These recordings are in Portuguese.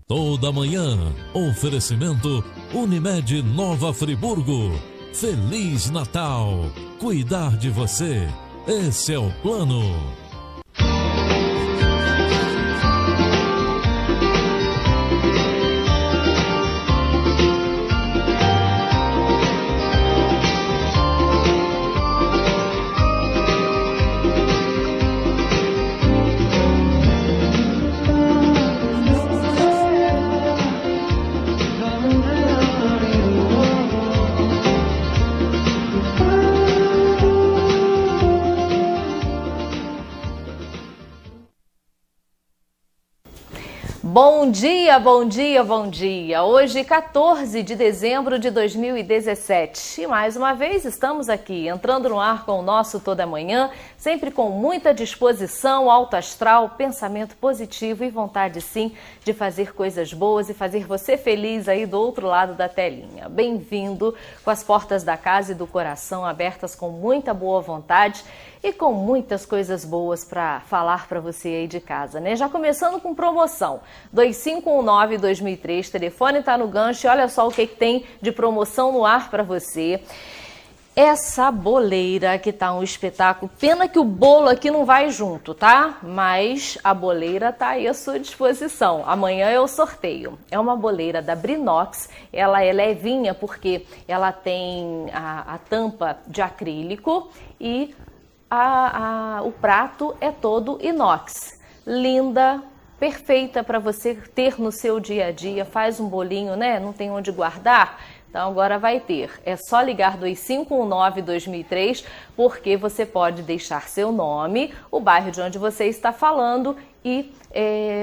Toda manhã, oferecimento Unimed Nova Friburgo. Feliz Natal! Cuidar de você, esse é o plano. Bom dia, bom dia, bom dia! Hoje, 14 de dezembro de 2017. E mais uma vez estamos aqui, entrando no ar com o nosso Toda Manhã, sempre com muita disposição, alto astral, pensamento positivo e vontade sim de fazer coisas boas e fazer você feliz aí do outro lado da telinha. Bem-vindo, com as portas da casa e do coração abertas com muita boa vontade e com muitas coisas boas para falar para você aí de casa, né? Já começando com promoção, 2519-2003, telefone tá no gancho e olha só o que tem de promoção no ar para você. Essa boleira que tá um espetáculo, pena que o bolo aqui não vai junto, tá? Mas a boleira tá aí à sua disposição. Amanhã é o sorteio. É uma boleira da Brinox, ela é levinha porque ela tem a tampa de acrílico e o prato é todo inox. Linda, perfeita para você ter no seu dia a dia. Faz um bolinho, né? Não tem onde guardar? Então agora vai ter. É só ligar 2519-2003 porque você pode deixar seu nome, o bairro de onde você está falando e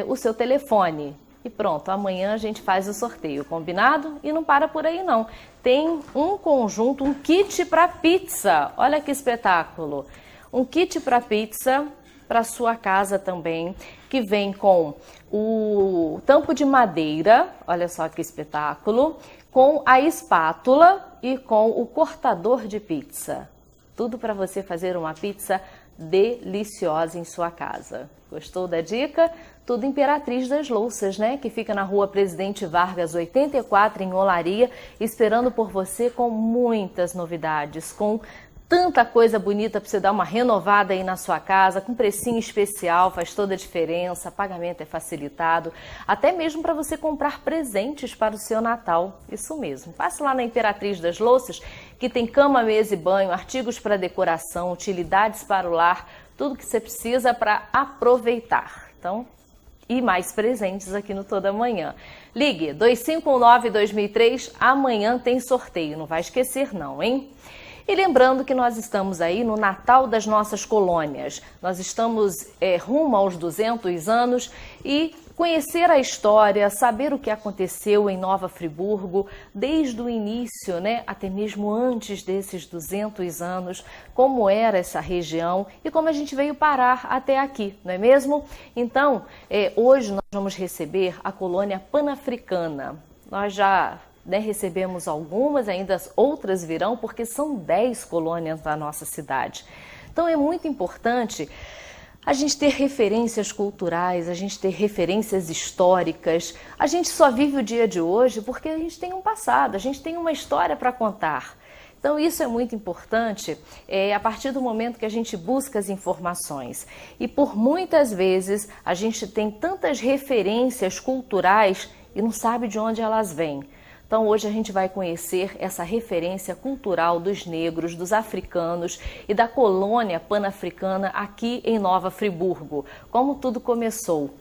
o seu telefone. E pronto, amanhã a gente faz o sorteio, combinado? E não para por aí não. Tem um conjunto, um kit para pizza. Olha que espetáculo. Um kit para pizza para sua casa também, que vem com o tampo de madeira, olha só que espetáculo, com a espátula e com o cortador de pizza. Tudo para você fazer uma pizza deliciosa em sua casa. Gostou da dica? Tudo Imperatriz das Louças, né? Que fica na rua Presidente Vargas 84, em Olaria, esperando por você com muitas novidades, com tanta coisa bonita para você dar uma renovada aí na sua casa, com precinho especial, faz toda a diferença, pagamento é facilitado, até mesmo para você comprar presentes para o seu Natal, isso mesmo. Passe lá na Imperatriz das Louças, que tem cama, mesa e banho, artigos para decoração, utilidades para o lar, tudo que você precisa para aproveitar. Então, e mais presentes aqui no Toda Manhã. Ligue 2519-2003, amanhã tem sorteio, não vai esquecer não, hein? E lembrando que nós estamos aí no Natal das nossas colônias. Nós estamos rumo aos 200 anos e conhecer a história, saber o que aconteceu em Nova Friburgo, desde o início, né, até mesmo antes desses 200 anos, como era essa região e como a gente veio parar até aqui, não é mesmo? Então, hoje nós vamos receber a colônia Pan-Africana. Nós já recebemos algumas, ainda outras virão, porque são 10 colônias da nossa cidade. Então é muito importante a gente ter referências culturais, a gente ter referências históricas. A gente só vive o dia de hoje porque a gente tem um passado, a gente tem uma história para contar. Então isso é muito importante a partir do momento que a gente busca as informações. E por muitas vezes a gente tem tantas referências culturais e não sabe de onde elas vêm. Então hoje a gente vai conhecer essa referência cultural dos negros, dos africanos e da colônia pan-africana aqui em Nova Friburgo. Como tudo começou.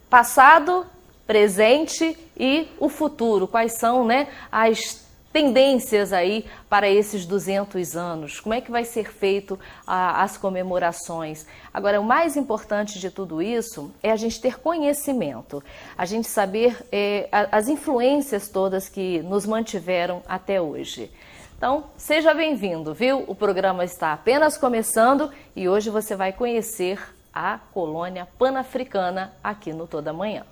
Passado, presente e o futuro. Quais são, né, as tendências aí para esses 200 anos? Como é que vai ser feito as comemorações? Agora, o mais importante de tudo isso é a gente ter conhecimento, a gente saber as influências todas que nos mantiveram até hoje. Então, seja bem-vindo, viu? O programa está apenas começando e hoje você vai conhecer a colônia pan-africana aqui no Toda Manhã.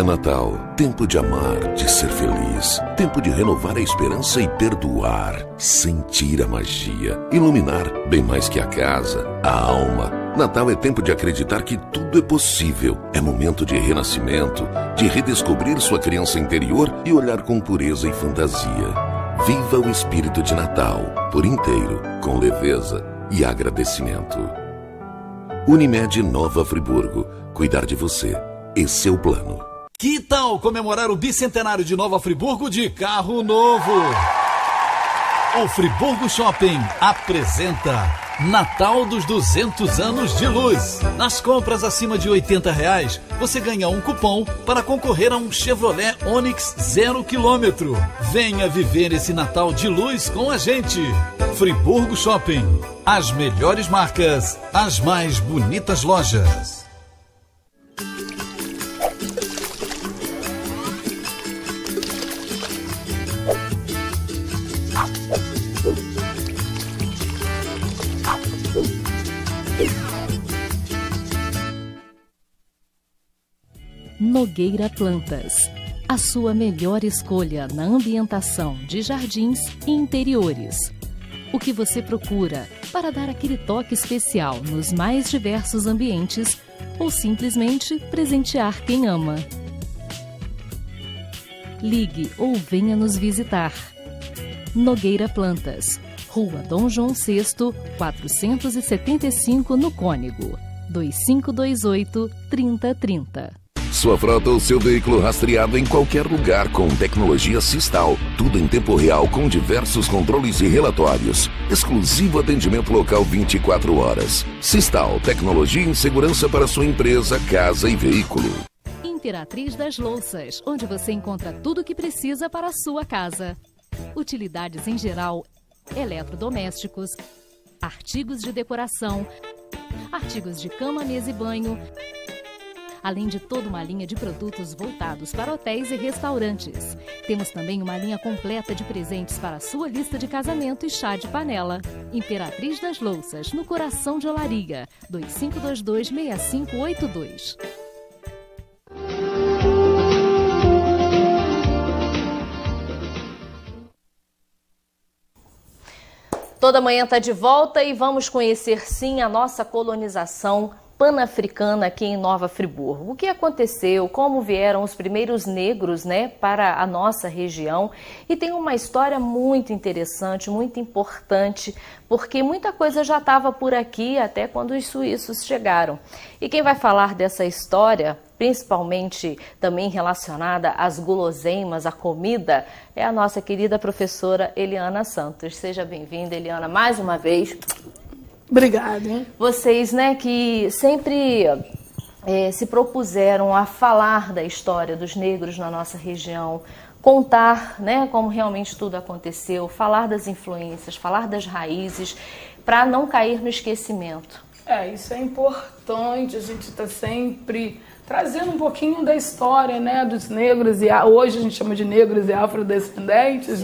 É Natal, tempo de amar, de ser feliz, tempo de renovar a esperança e perdoar, sentir a magia, iluminar bem mais que a casa, a alma. Natal é tempo de acreditar que tudo é possível. É momento de renascimento, de redescobrir sua criança interior e olhar com pureza e fantasia. Viva o espírito de Natal, por inteiro, com leveza e agradecimento. Unimed Nova Friburgo. Cuidar de você. Esse é o plano. Que tal comemorar o bicentenário de Nova Friburgo de carro novo? O Friburgo Shopping apresenta Natal dos 200 anos de luz. Nas compras acima de R$80, você ganha um cupom para concorrer a um Chevrolet Onix 0 km. Venha viver esse Natal de luz com a gente. Friburgo Shopping. As melhores marcas, as mais bonitas lojas. Nogueira Plantas, a sua melhor escolha na ambientação de jardins e interiores. O que você procura para dar aquele toque especial nos mais diversos ambientes ou simplesmente presentear quem ama. Ligue ou venha nos visitar. Nogueira Plantas, Rua Dom João VI, 475 no Cônego, 2528-3030. Sua frota ou seu veículo rastreado em qualquer lugar com tecnologia Sistal. Tudo em tempo real com diversos controles e relatórios. Exclusivo atendimento local 24 horas. Sistal, tecnologia em segurança para sua empresa, casa e veículo. Imperatriz das Louças, onde você encontra tudo o que precisa para a sua casa. Utilidades em geral, eletrodomésticos, artigos de decoração, artigos de cama, mesa e banho, além de toda uma linha de produtos voltados para hotéis e restaurantes. Temos também uma linha completa de presentes para a sua lista de casamento e chá de panela. Imperatriz das Louças, no coração de Olaria, 2522-6582. Toda manhã está de volta e vamos conhecer sim a nossa colonização pan-africana aqui em Nova Friburgo. O que aconteceu, como vieram os primeiros negros, para a nossa região, e tem uma história muito interessante, muito importante, porque muita coisa já estava por aqui até quando os suíços chegaram. E quem vai falar dessa história, principalmente também relacionada às guloseimas, à comida, é a nossa querida professora Eliana Santos. Seja bem-vinda, Eliana, mais uma vez. Obrigada. Hein? Vocês, que sempre se propuseram a falar da história dos negros na nossa região, contar, como realmente tudo aconteceu, falar das influências, falar das raízes, para não cair no esquecimento. Isso é importante, a gente está sempre trazendo um pouquinho da história, dos negros, e hoje a gente chama de negros e afrodescendentes,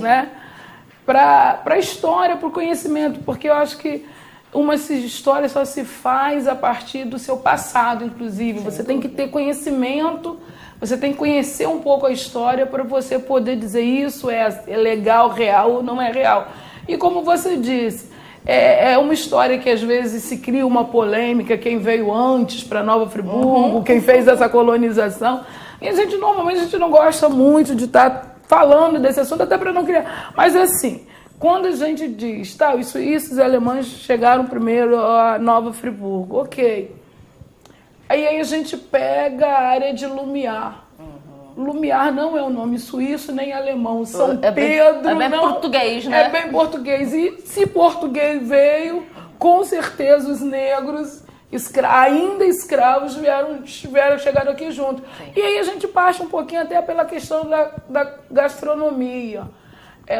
para a história, para o conhecimento, porque eu acho que uma história só se faz a partir do seu passado, inclusive. Você tem que ter conhecimento, você tem que conhecer um pouco a história para você poder dizer isso é legal, real ou não é real. E como você disse, é uma história que às vezes se cria uma polêmica, quem veio antes para Nova Friburgo, quem fez essa colonização. E normalmente a gente não gosta muito de estar falando desse assunto, até para não criar. Mas assim, quando a gente diz, os suíços e alemães chegaram primeiro a Nova Friburgo, ok. Aí a gente pega a área de Lumiar. Lumiar não é um nome suíço nem alemão. São Pedro. É bem português, É bem português. E se português veio, com certeza os negros, ainda escravos, chegaram aqui junto. Sim. E aí a gente parte um pouquinho até pela questão da gastronomia.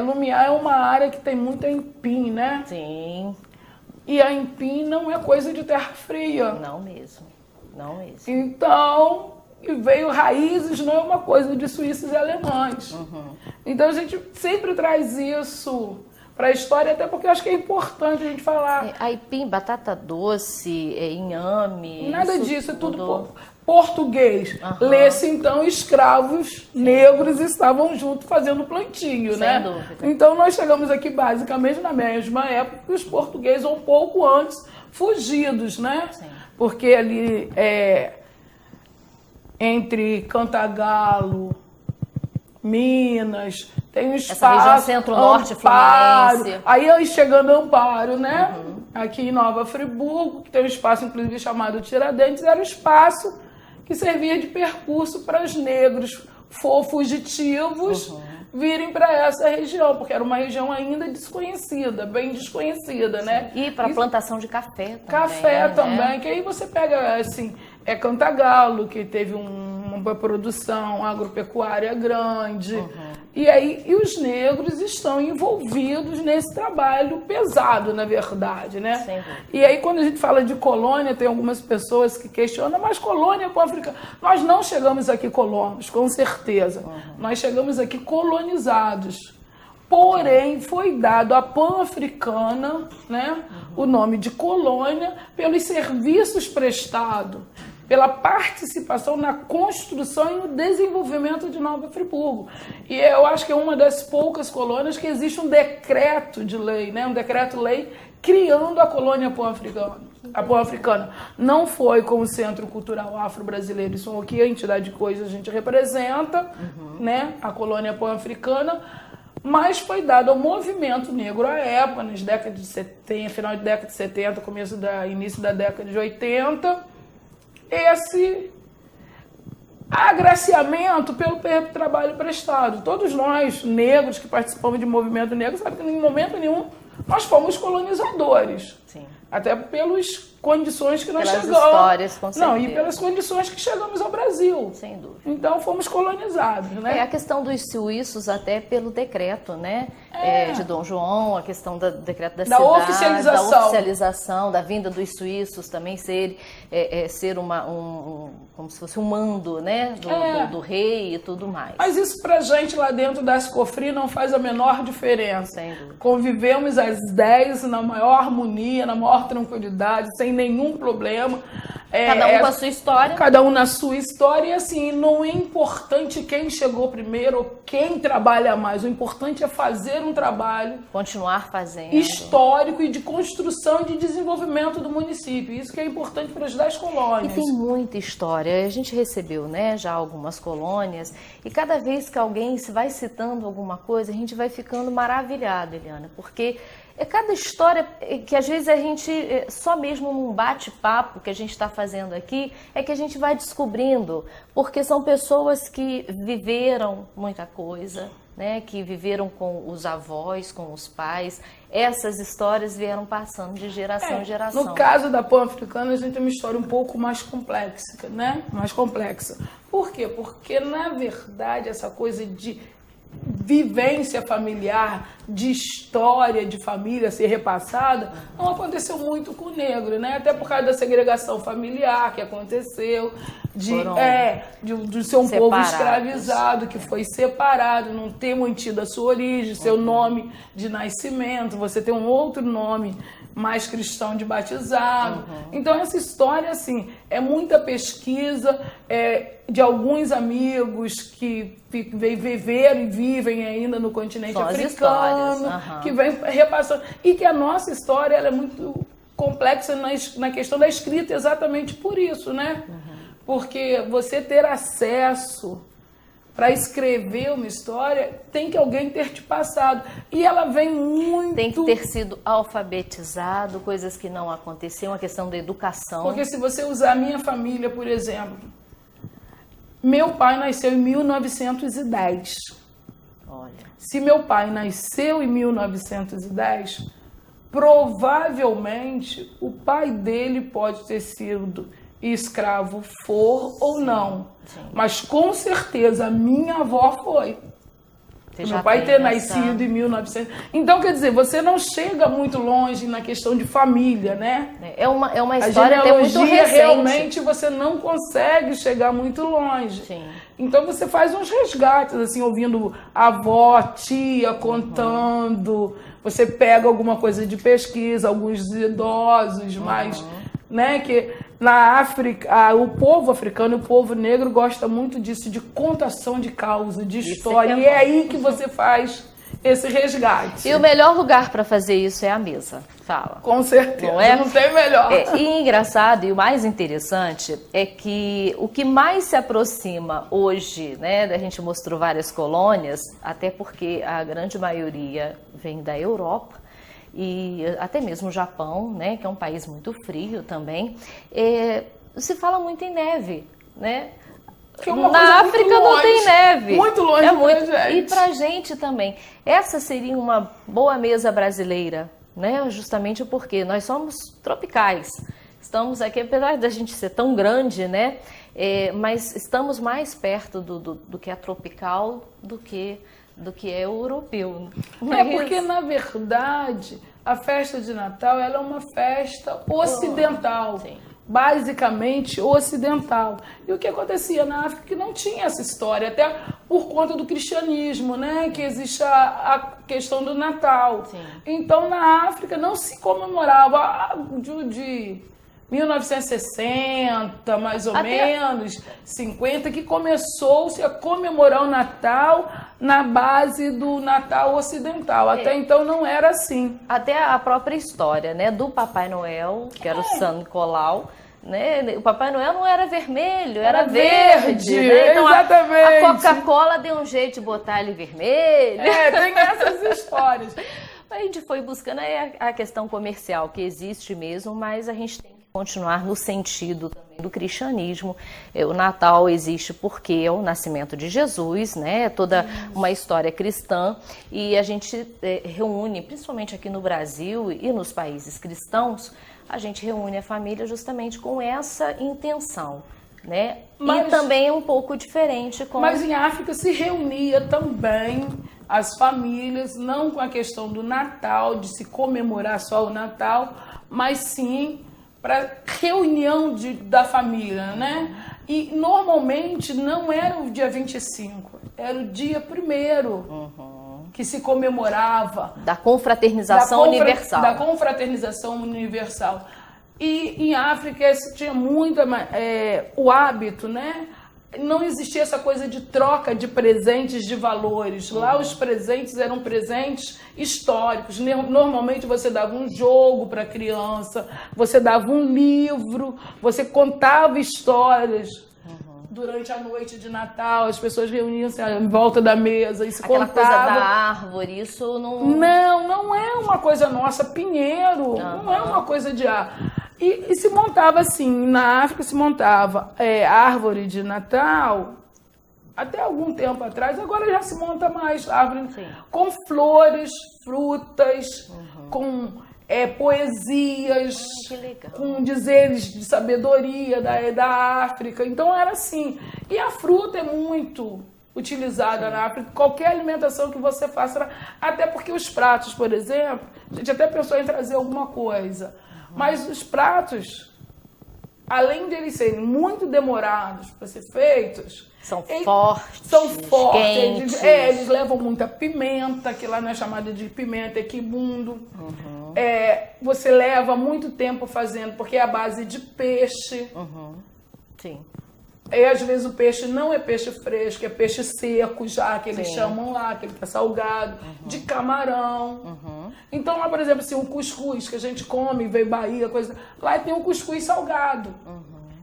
Lumiar é uma área que tem muita empim, Sim. E a empim não é coisa de terra fria. Não mesmo. Então, veio raízes, não é uma coisa de suíços e alemães. Então a gente sempre traz isso, para a história, até porque eu acho que é importante a gente falar. Aipim, batata doce, inhame... Nada disso, é tudo português. Lê-se, então, escravos negros estavam juntos fazendo plantio, né? Sem dúvida. Então, nós chegamos aqui basicamente na mesma época que os portugueses, um pouco antes, fugidos, né? Sim. Porque ali, entre Cantagalo, Minas, tem um espaço... Essa região centro-norte fluminense. Aí chegando Amparo, né? Aqui em Nova Friburgo, que tem um espaço, inclusive, chamado Tiradentes, era um espaço que servia de percurso para os negros fugitivos virem para essa região, porque era uma região ainda desconhecida, bem desconhecida, né? E para plantação de café também. Café também, que aí você pega, assim, Cantagalo, que teve uma produção agropecuária grande. E os negros estão envolvidos nesse trabalho pesado, na verdade, né? Sim. E aí, quando a gente fala de colônia, tem algumas pessoas que questionam, mas colônia pan-africana... Nós não chegamos aqui colonos, com certeza. Nós chegamos aqui colonizados. Porém, foi dado à pan-africana, né, o nome de colônia, pelos serviços prestados, pela participação na construção e no desenvolvimento de Nova Friburgo. E eu acho que é uma das poucas colônias que existe um decreto de lei, né? Um decreto-lei criando a colônia pan-africana. A pan-africana não foi como o Centro Cultural Afro-Brasileiro, isso é o que a entidade de coisas a gente representa, né? A colônia pan-africana, mas foi dado ao movimento negro à época, nas décadas de 70, final da década de 70, início da década de 80, esse agraciamento pelo trabalho prestado. Todos nós, negros, que participamos de movimento negro, sabem que em momento nenhum nós fomos colonizadores. Sim. Até pelas condições que nós chegamos. Histórias, com certeza. Não, e pelas condições que chegamos ao Brasil. Sem dúvida. Então fomos colonizados, né? A questão dos suíços até pelo decreto, né? De Dom João, a questão do decreto da cidade, oficialização. da oficialização, da vinda dos suíços também ser como se fosse um mando, né? Do rei e tudo mais. Mas isso pra gente lá dentro da Escofri não faz a menor diferença. Sem dúvida. Convivemos às 10 na maior harmonia, na maior tranquilidade, sem nenhum problema. Cada um com a sua história. Cada um na sua história. E assim, não é importante quem chegou primeiro ou quem trabalha mais. O importante é fazer um trabalho... Continuar fazendo. Histórico e de construção e de desenvolvimento do município. Isso que é importante para as 10 colônias. E tem muita história. A gente recebeu, né, já algumas colônias. E cada vez que alguém se vai citando alguma coisa, a gente vai ficando maravilhado, Eliana. Porque... é cada história que às vezes a gente, só mesmo num bate-papo que a gente está fazendo aqui, é que a gente vai descobrindo, porque são pessoas que viveram muita coisa, né? Que viveram com os avós, com os pais. Essas histórias vieram passando de geração em geração. No caso da pan-africana, a gente tem uma história um pouco mais complexa, né? Mais complexa. Por quê? Porque, na verdade, essa coisa de vivência familiar, de história de família ser repassada, não aconteceu muito com o negro, né? Até por causa da segregação familiar que aconteceu, de ser um povo escravizado, que foi separado, não ter mantido a sua origem, seu nome de nascimento, você tem um outro nome mais cristão de batizado. Então essa história, assim, é muita pesquisa de alguns amigos que viveram e vivem ainda no continente africano, que vem repassando. E que a nossa história ela é muito complexa na questão da escrita exatamente por isso, né? Porque você ter acesso para escrever uma história, tem que alguém ter te passado. E ela vem muito... tem que ter sido alfabetizado, coisas que não aconteciam, a questão da educação. Porque se você usar a minha família, por exemplo, meu pai nasceu em 1910. Olha. Se meu pai nasceu em 1910, provavelmente o pai dele pode ter sido escravo ou não. Sim. Mas com certeza a minha avó foi. Meu pai ter nascido em 1900. Então, quer dizer, você não chega muito longe na questão de família, né? É uma história até muito recente. Realmente você não consegue chegar muito longe. Sim. Então você faz uns resgates, assim, ouvindo a avó, tia contando. você pega alguma coisa de pesquisa, alguns idosos, mas, né, que na África, o povo africano e o povo negro gosta muito disso, de contação de causa, de história, e é aí que você faz esse resgate. E o melhor lugar para fazer isso é a mesa. Fala. Com certeza, não, é? Não tem melhor. E engraçado, e o mais interessante é que o que mais se aproxima hoje, né, a gente mostrou várias colônias, até porque a grande maioria vem da Europa, e até mesmo o Japão, né, que é um país muito frio também, se fala muito em neve, né? Na África não tem neve. Muito longe muito, pra gente. E pra gente também. Essa seria uma boa mesa brasileira, né? Justamente porque nós somos tropicais. Estamos aqui, apesar da gente ser tão grande, né? Mas estamos mais perto do que é tropical do que é europeu. Porque, na verdade, a festa de Natal ela é uma festa ocidental. Sim. Basicamente ocidental. E o que acontecia na África que não tinha essa história, até por conta do cristianismo, né? Que existe a questão do Natal. Sim. Então, na África não se comemorava de 1960, mais ou menos, 50, que começou-se a comemorar o Natal na base do Natal ocidental. Até então não era assim. Até a própria história, né, do Papai Noel, que era o São Nicolau, né? O Papai Noel não era vermelho, era verde. Né? Então exatamente. A Coca-Cola deu um jeito de botar ele vermelho. Tem essas histórias. A gente foi buscando a questão comercial, que existe mesmo, mas a gente tem que continuar no sentido também do cristianismo. O Natal existe porque é o nascimento de Jesus, né? Toda uma história cristã, e a gente reúne, principalmente aqui no Brasil e nos países cristãos, a gente reúne a família justamente com essa intenção, né? Mas, e também é um pouco diferente com... Mas em África se reunia também as famílias, não com a questão do Natal, de se comemorar só o Natal, mas sim para reunião da família, né? E normalmente não era o dia 25, era o dia 1º. Que se comemorava. Da confraternização universal. Da confraternização universal. E em África tinha muito o hábito, né? Não existia essa coisa de troca de presentes de valores. Lá os presentes eram presentes históricos. Normalmente você dava um jogo para a criança, você dava um livro, você contava histórias. Durante a noite de Natal, as pessoas reuniam-se em volta da mesa e se Aquela contavam. Coisa da árvore, isso não... Não é uma coisa nossa, pinheiro, não é uma coisa de árvore. E se montava assim, na África se montava árvore de Natal, até algum tempo atrás, agora já se monta mais árvore, com flores, frutas, com... poesias, com dizeres de sabedoria da África. Então era assim. E a fruta é muito utilizada na África. Qualquer alimentação que você faça, até porque os pratos, por exemplo, a gente até pensou em trazer alguma coisa, mas os pratos, além de eles serem muito demorados para ser feitos, são fortes. Quentes. Eles levam muita pimenta, que lá não é chamada de pimenta, é quibundo. Você leva muito tempo fazendo, porque é a base de peixe. Sim. E às vezes o peixe não é peixe fresco, é peixe seco já, que eles chamam lá, que ele tá salgado, de camarão. Então lá, por exemplo, assim, um cuscuz que a gente come, veio Bahia, coisa... Lá tem um cuscuz salgado,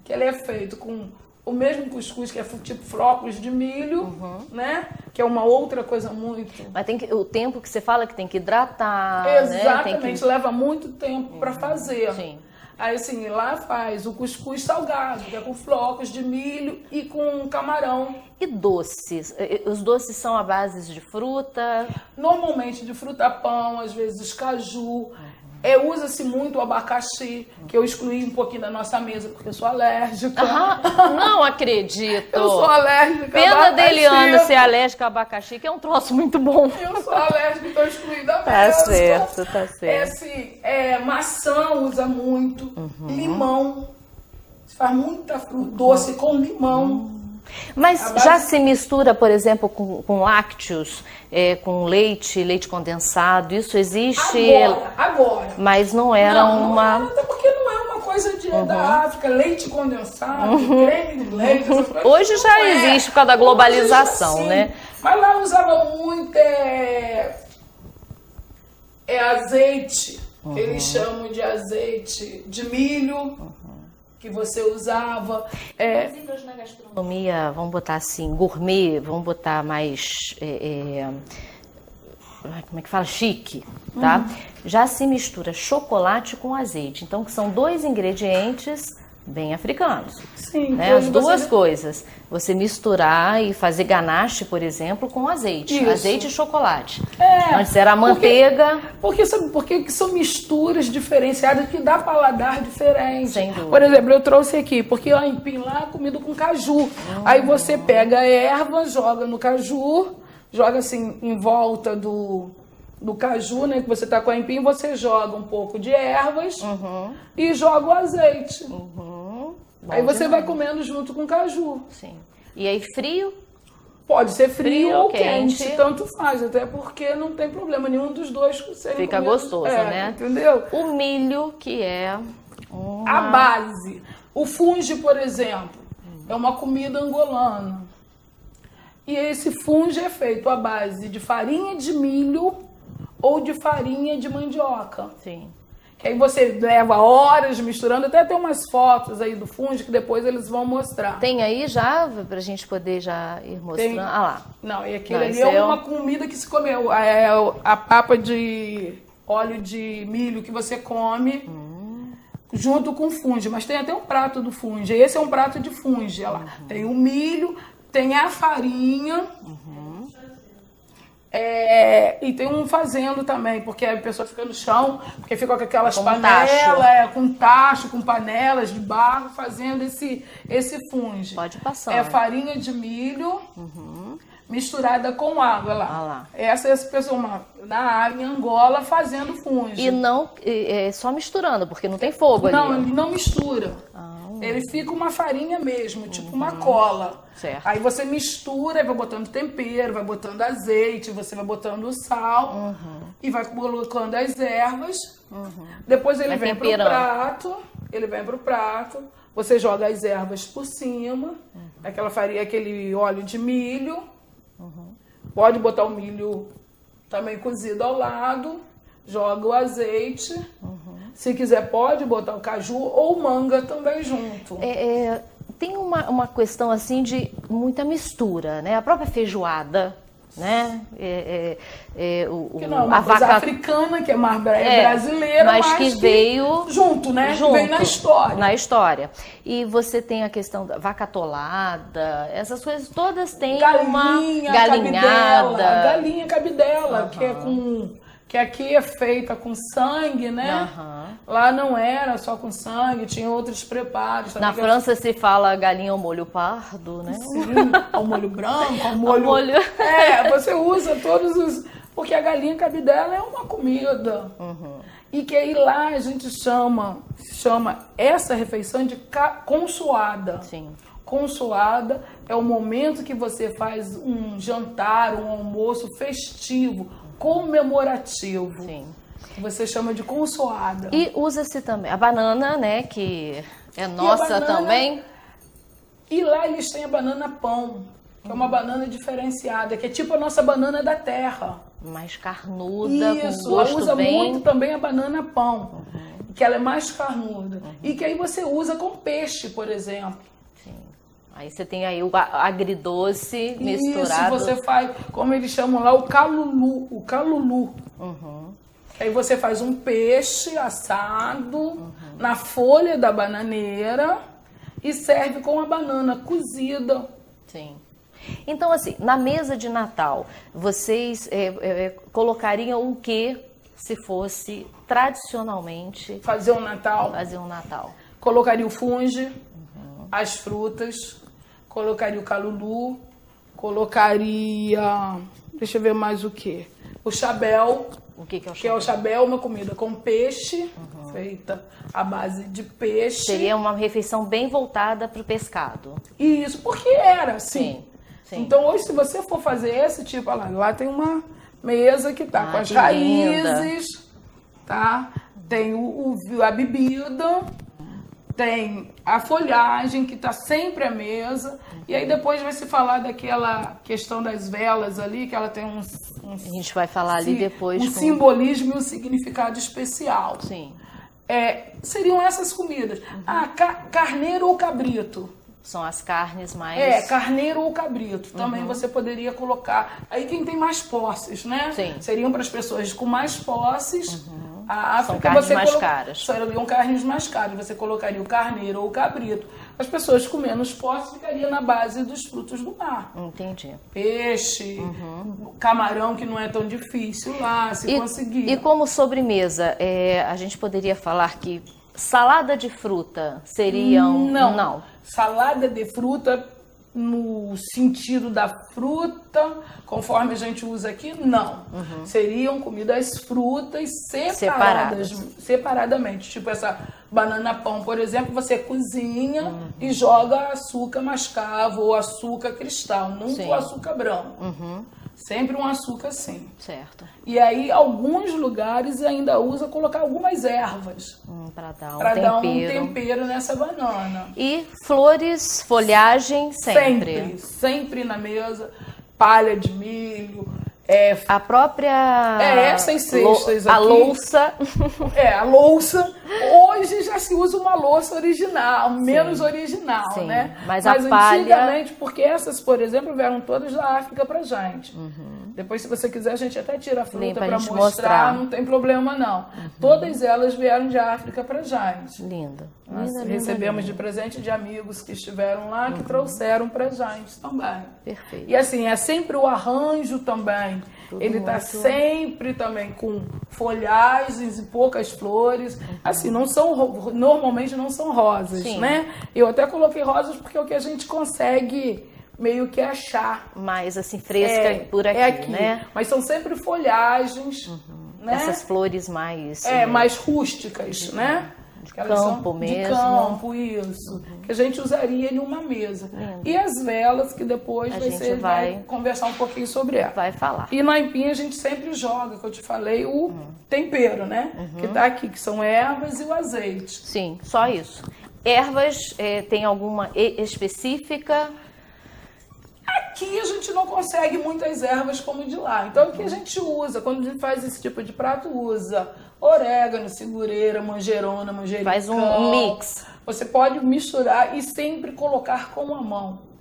que ele é feito com o mesmo cuscuz, que é tipo flocos de milho, né? Que é uma outra coisa muito... Mas tem o tempo que você fala que tem que hidratar, exatamente, né? Tem que... leva muito tempo para fazer. Sim. Aí assim, lá faz o cuscuz salgado, que é com flocos de milho e com camarão. E doces? Os doces são à base de fruta? Normalmente de fruta-pão, às vezes caju. Usa-se muito o abacaxi, que eu excluí um pouquinho da nossa mesa, porque eu sou alérgica. Não acredito. Eu sou alérgica Pena dele, Ana, ser alérgica ao abacaxi, que é um troço muito bom. Eu sou alérgica, então eu excluí da mesa. Tá certo, tá certo. Maçã usa muito, limão. Se faz muita fruta doce com limão. Mas já se mistura, por exemplo, com lácteos, com leite condensado, isso existe? Agora. Mas não era uma... Não, até porque não é uma coisa da África, leite condensado, creme de leite, essas coisas. Hoje já existe por causa da globalização, assim, né? Mas lá usava muito azeite, que eles chamam de azeite de milho, que você usava. Inclusive hoje na gastronomia, vamos botar assim, gourmet, vamos botar mais, como é que fala? Chique, tá? Já se mistura chocolate com azeite, então que são dois ingredientes bem africanos. Sim. Né? As duas coisas. Você misturar e fazer ganache, por exemplo, com azeite. Isso. Azeite e chocolate. Antes era a manteiga. Porque sabe por quê? Que são misturas diferenciadas que dá paladar diferente. Sem dúvida. Por exemplo, eu trouxe aqui, porque lá em Pim lá é comida com caju. Aí você pega a erva, joga no caju, joga assim em volta do caju, né, que você tá com a empim, você joga um pouco de ervas e joga o azeite. Aí você vai comendo junto com o caju. Sim. E aí frio? Pode ser frio ou quente, quente, tanto faz, até porque não tem problema nenhum dos dois. Fica gostoso, né? Entendeu? O milho, que é a base. O funge, por exemplo, é uma comida angolana. E esse funge é feito à base de farinha de milho ou de farinha de mandioca. Sim. Que aí você leva horas misturando, até tem umas fotos aí do funge que depois eles vão mostrar. Tem aí já, pra gente poder já ir mostrando? Ah lá. Não, e aquele ali é uma comida que se comeu. É a papa de óleo de milho que você come junto com o funge. Mas tem até um prato do funge. Esse é um prato de funge. Olha lá. Tem o milho, tem a farinha... e tem um fazendo também, porque a pessoa fica no chão, porque fica com aquelas panelas, com tacho, com panelas de barro, fazendo esse funge. Pode passar. É farinha de milho misturada com água, olha lá. Ah lá. Essa pessoa na área em Angola fazendo funge. E não só misturando, porque não tem fogo ali. Não, ele não mistura. Ele fica uma farinha mesmo, tipo uma cola. Certo. Aí você mistura, vai botando tempero, vai botando azeite, você vai botando o sal e vai colocando as ervas. Depois ele vem pro prato, você joga as ervas por cima, aquela farinha, aquele óleo de milho. Pode botar o milho também cozido ao lado, joga o azeite. Se quiser, pode botar o caju ou manga também junto. Tem uma questão assim de muita mistura, né? A própria feijoada, né? Que não é uma coisa africana, que é mais brasileira, mas que veio junto, né? Veio na história. Na história. E você tem a questão da vaca atolada, essas coisas todas têm uma galinhada. Galinha cabidela, que aqui é feita com sangue, né? Lá não era só com sangue, tinha outros preparos. Na França se fala galinha ao molho pardo, né? Sim, ao molho branco, ao molho... você usa todos os... Porque a galinha cabidela é uma comida. E que aí lá a gente chama essa refeição de consoada. Sim. Consoada é o momento que você faz um jantar, um almoço festivo, comemorativo. Sim. Que você chama de consoada. E usa-se também a banana, né, que é nossa também. E lá eles têm a banana pão, que é uma banana diferenciada, que é tipo a nossa banana da terra. Mais carnuda, isso, com gosto usa bem... muito também a banana pão, que ela é mais carnuda. E que aí você usa com peixe, por exemplo. Sim. Aí você tem aí o agridoce misturado. Isso, você faz, como eles chamam lá, o calulu. Aí você faz um peixe assado na folha da bananeira e serve com a banana cozida. Sim. Então, assim, na mesa de Natal, vocês colocariam o que se fosse tradicionalmente fazer um Natal? Colocaria o funge, as frutas, colocaria o calulu, colocaria, deixa eu ver mais o que, o chabel, O que é o Que é o chabé, uma comida com peixe, feita à base de peixe. Seria uma refeição bem voltada para o pescado. Isso, porque era, sim. Sim. Então hoje, se você for fazer esse tipo, olha lá tem uma mesa que tá com as que raízes, tá? Tem a bebida, tem a folhagem que tá sempre à mesa. E aí depois vai se falar daquela questão das velas ali, que ela tem a gente vai falar ali depois. Um simbolismo e um significado especial. Sim. Seriam essas comidas. Carneiro ou cabrito. São as carnes mais... carneiro ou cabrito. Também você poderia colocar. Aí quem tem mais posses, né? Sim. Seriam para as pessoas com mais posses. A África, são carnes mais caras. Seriam carnes mais caras. Você colocaria o carneiro ou o cabrito. As pessoas com menos posses ficariam na base dos frutos do mar. Entendi. Peixe, camarão, que não é tão difícil lá, se conseguir. E como sobremesa, a gente poderia falar que salada de fruta seria Não. Salada de fruta, no sentido da fruta, conforme a gente usa aqui, não. Seriam comidas frutas separadamente. Tipo essa banana pão, por exemplo, você cozinha e joga açúcar mascavo ou açúcar cristal, nunca o açúcar branco. Sempre um açúcar assim. Certo. E aí, alguns lugares ainda usa colocar algumas ervas. Para dar um tempero nessa banana. E flores, folhagem, sempre. Sempre na mesa. Palha de milho. A própria... essas cestas aqui. A louça. A louça. Hoje já se usa uma louça original, menos original, né? Mas a palha... antigamente, porque essas, por exemplo, vieram todas da África pra gente. Depois, se você quiser, a gente até tira a fruta pra mostrar, não tem problema não. Todas elas vieram de África pra gente. Linda. Nós recebemos de presente de amigos que estiveram lá, que trouxeram pra gente também. Perfeito. E assim, é sempre o arranjo também. Ele tá sempre também com folhagens e poucas flores. Assim, normalmente não são rosas, né? Eu até coloquei rosas porque é o que a gente consegue meio que achar. Mais assim, fresca por aqui, né? Mas são sempre folhagens, né? Essas flores mais... mais rústicas, né? De campo mesmo. De campo, isso. Que a gente usaria em uma mesa. E as velas, que depois você vai conversar um pouquinho sobre ela. Vai falar. E na empinha a gente sempre joga, que eu te falei, o tempero, né? Que tá aqui, que são ervas e o azeite. Sim, só isso. Ervas, tem alguma específica? Aqui a gente não consegue muitas ervas como de lá. Então o que a gente usa, quando a gente faz esse tipo de prato, usa orégano, sigureira, manjerona, manjericão. Faz um mix. Você pode misturar e sempre colocar com a mão.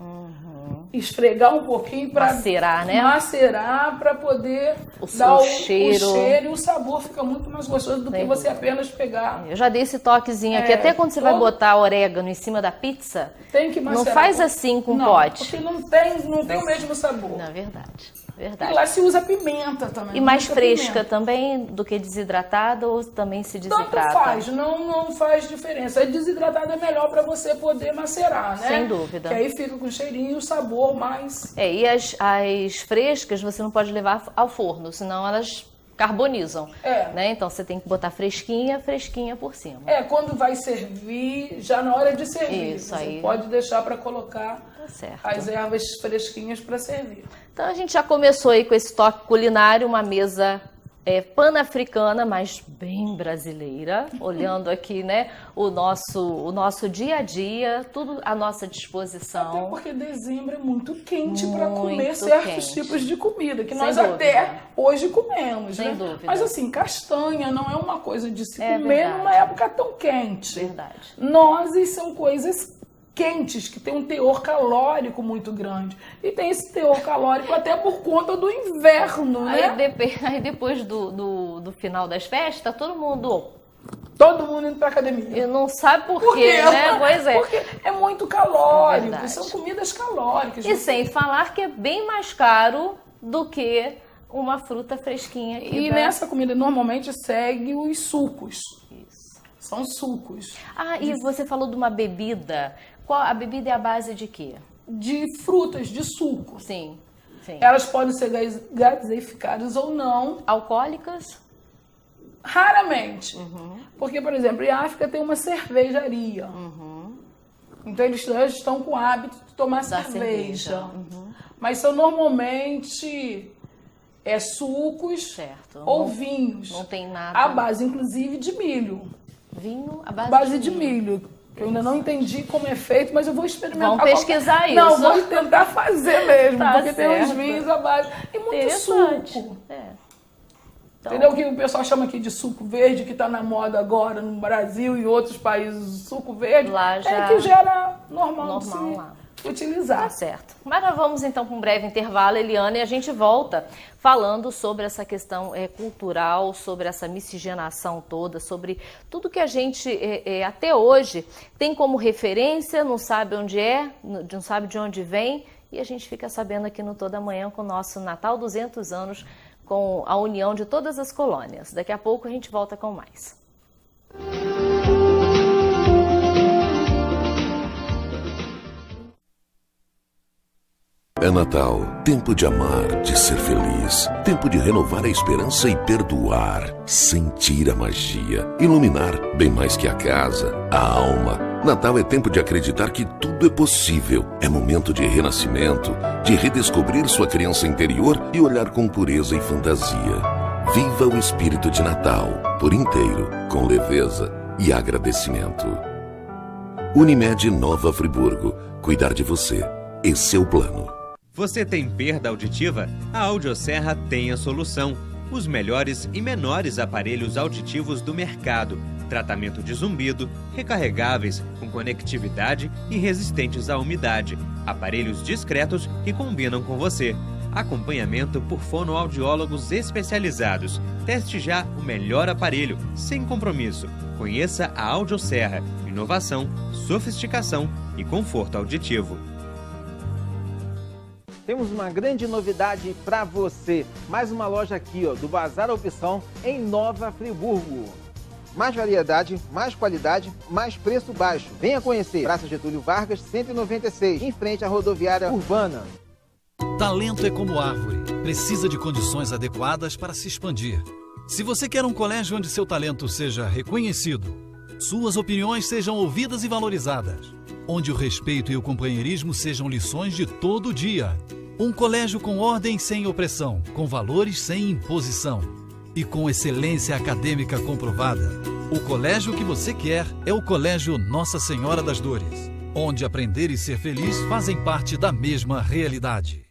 Esfregar um pouquinho para macerar, né? Macerar para poder dar o cheiro e o sabor fica muito mais gostoso do que você apenas pegar. Eu já dei esse toquezinho aqui. Até quando você vai botar orégano em cima da pizza, tem que macerar. Não faz assim com pote. Porque não tem o mesmo sabor. Não, verdade. E lá se usa pimenta também. E mais fresca também do que desidratada ou também se desidrata? Tanto faz, não faz diferença. A desidratada é melhor para você poder macerar, né? Sem dúvida. Que aí fica com cheirinho e o sabor mais... E as frescas você não pode levar ao forno, senão elas carbonizam, né? Então você tem que botar fresquinha por cima. Quando vai servir, já na hora de servir. Isso, você aí pode deixar para colocar as ervas fresquinhas para servir. Então a gente já começou aí com esse toque culinário, uma mesa pan-africana, mas bem brasileira, olhando aqui, né, o nosso dia a dia, tudo à nossa disposição. Até porque dezembro é muito quente para comer certos tipos de comida, que nós até hoje comemos, Sem né? dúvida. Mas assim, castanha não é uma coisa de se comer numa época tão quente. Verdade. Nozes são coisas quentes, que tem um teor calórico muito grande. E tem esse teor calórico até por conta do inverno, né? Aí depois do final das festas, todo mundo indo pra academia. E não sabe por quê, né? Pois é. Porque é muito calórico, são comidas calóricas. E sem falar que é bem mais caro do que uma fruta fresquinha. E nessa comida normalmente segue os sucos. Isso. São sucos. E você falou de uma bebida. A bebida é a base de quê? De frutas, de suco. Sim. Sim. Elas podem ser gaseificadas ou não. Alcoólicas? Raramente. Porque, por exemplo, em África tem uma cervejaria. Então eles estão com o hábito de tomar cerveja. Mas são normalmente sucos ou vinhos. Não tem nada. À base, inclusive, de milho. Vinho à base de milho. Eu ainda não entendi como é feito, mas eu vou experimentar. Vamos pesquisar isso. Não, vou tentar fazer mesmo, Tá porque certo. tem uns vinhos à base. E muito suco. Então, entendeu? O que o pessoal chama aqui de suco verde, que está na moda agora no Brasil e outros países, suco verde, lá já é que já era normal de se lá. utilizar. Tá certo. Mas nós vamos então para um breve intervalo, Eliana, e a gente volta falando sobre essa questão cultural, sobre essa miscigenação toda, sobre tudo que a gente até hoje tem como referência, não sabe onde não sabe de onde vem, e a gente fica sabendo aqui no Toda Manhã com o nosso Natal 200 anos, com a união de todas as colônias. Daqui a pouco a gente volta com mais. É Natal, tempo de amar, de ser feliz, tempo de renovar a esperança e perdoar, sentir a magia, iluminar bem mais que a casa, a alma. Natal é tempo de acreditar que tudo é possível, é momento de renascimento, de redescobrir sua criança interior e olhar com pureza e fantasia. Viva o espírito de Natal, por inteiro, com leveza e agradecimento. Unimed Nova Friburgo, cuidar de você, esse é o plano. Você tem perda auditiva? A Audioserra tem a solução. Os melhores e menores aparelhos auditivos do mercado. Tratamento de zumbido, recarregáveis, com conectividade e resistentes à umidade. Aparelhos discretos que combinam com você. Acompanhamento por fonoaudiólogos especializados. Teste já o melhor aparelho, sem compromisso. Conheça a Audioserra. Inovação, sofisticação e conforto auditivo. Temos uma grande novidade para você. Mais uma loja aqui, do Bazar Opção, em Nova Friburgo. Mais variedade, mais qualidade, mais preço baixo. Venha conhecer. Praça Getúlio Vargas, 196, em frente à rodoviária urbana. Talento é como árvore. Precisa de condições adequadas para se expandir. Se você quer um colégio onde seu talento seja reconhecido, suas opiniões sejam ouvidas e valorizadas, onde o respeito e o companheirismo sejam lições de todo dia. Um colégio com ordem sem opressão, com valores sem imposição e com excelência acadêmica comprovada. O colégio que você quer é o Colégio Nossa Senhora das Dores, onde aprender e ser feliz fazem parte da mesma realidade.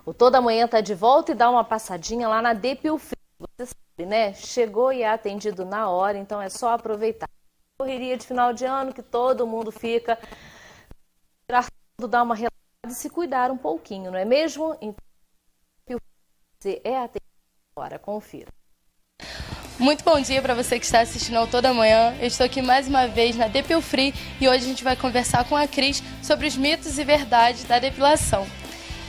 O Toda Manhã está de volta e dá uma passadinha lá na Depilfrio. Você sabe, né? Chegou e é atendido na hora, então é só aproveitar. Correria de final de ano que todo mundo fica, dar uma relaxada e se cuidar um pouquinho, não é mesmo? Então, você é atendido agora, confira. Muito bom dia para você que está assistindo ao Toda Manhã. Eu estou aqui mais uma vez na Depilfrio e hoje a gente vai conversar com a Cris sobre os mitos e verdades da depilação.